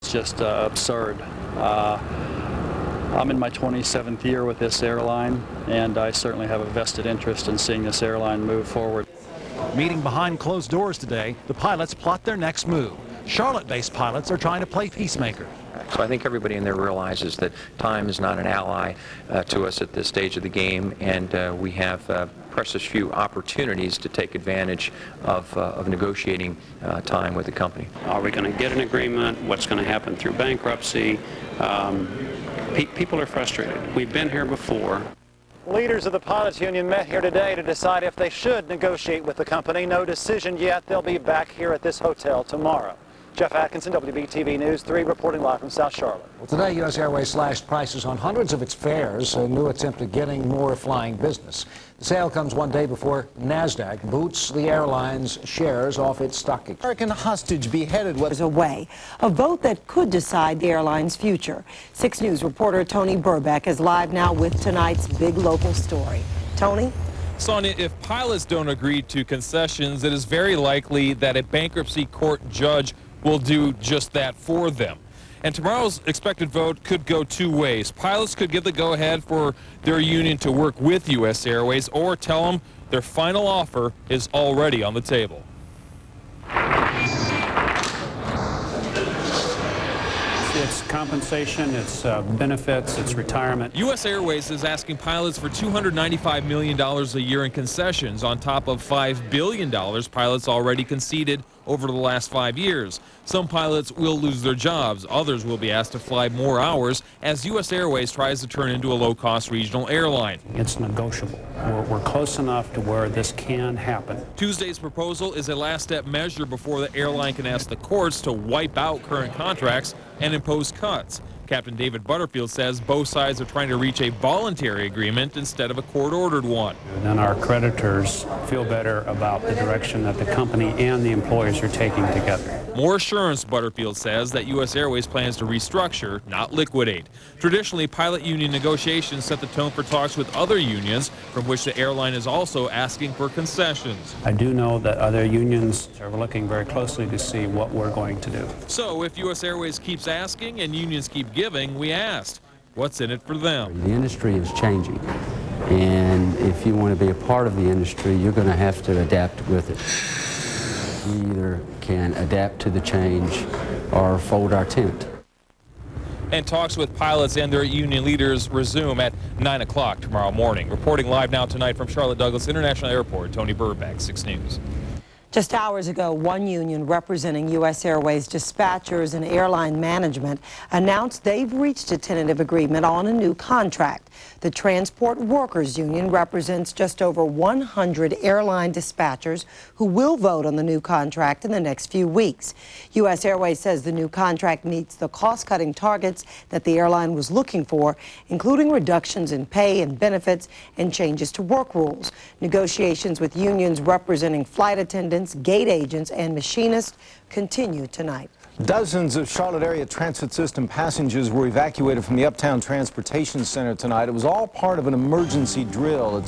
It's just absurd. I'm in my 27th year with this airline, and I certainly have a vested interest in seeing this airline move forward. Meeting behind closed doors today, the pilots plot their next move. Charlotte-based pilots are trying to play peacemaker. So I think everybody in there realizes that time is not an ally to us at this stage of the game, and we have precious few opportunities to take advantage of negotiating time with the company. Are we going to get an agreement? What's going to happen through bankruptcy? People are frustrated. We've been here before. Leaders of the pilots union met here today to decide if they should negotiate with the company. No decision yet. They'll be back here at this hotel tomorrow. Jeff Atkinson, WBTV News 3, reporting live from South Charlotte. Well, today, US Airways slashed prices on hundreds of its fares, a new attempt at getting more flying business. The sale comes one day before NASDAQ boots the airline's shares off its stock exchange. American hostage beheaded was away, a vote that could decide the airline's future. 6 News reporter Tony Burbeck is live now with tonight's big local story. Tony? Sonia, if pilots don't agree to concessions, it is very likely that a bankruptcy court judge will do just that for them. And tomorrow's expected vote could go two ways. Pilots could give the go-ahead for their union to work with US Airways, or tell them their final offer is already on the table. It's compensation, it's benefits, it's retirement. US Airways is asking pilots for $295 million a year in concessions on top of $5 billion pilots already conceded over the last 5 years. Some pilots will lose their jobs. Others will be asked to fly more hours as US Airways tries to turn into a low-cost regional airline. It's negotiable. We're close enough to where this can happen. Tuesday's proposal is a last-step measure before the airline can ask the courts to wipe out current contracts and impose cuts. Captain David Butterfield says both sides are trying to reach a voluntary agreement instead of a court-ordered one. And our creditors feel better about the direction that the company and the employers are taking together. More assurance, Butterfield says, that US Airways plans to restructure, not liquidate. Traditionally, pilot union negotiations set the tone for talks with other unions, from which the airline is also asking for concessions. I do know that other unions are looking very closely to see what we're going to do. So if US Airways keeps asking and unions keep giving, we asked, what's in it for them? The industry is changing, and if you want to be a part of the industry, you're going to have to adapt with it. We either can adapt to the change or fold our tent. And talks with pilots and their union leaders resume at 9 o'clock tomorrow morning. Reporting live now tonight from Charlotte Douglas International Airport, Tony Burbeck, 6 News. Just hours ago, one union representing US Airways dispatchers and airline management announced they've reached a tentative agreement on a new contract. The Transport Workers Union represents just over 100 airline dispatchers who will vote on the new contract in the next few weeks. US Airways says the new contract meets the cost-cutting targets that the airline was looking for, including reductions in pay and benefits and changes to work rules. Negotiations with unions representing flight attendants, gate agents, and machinists continue tonight. Dozens of Charlotte area transit system passengers were evacuated from the Uptown Transportation Center tonight. It was all part of an emergency drill.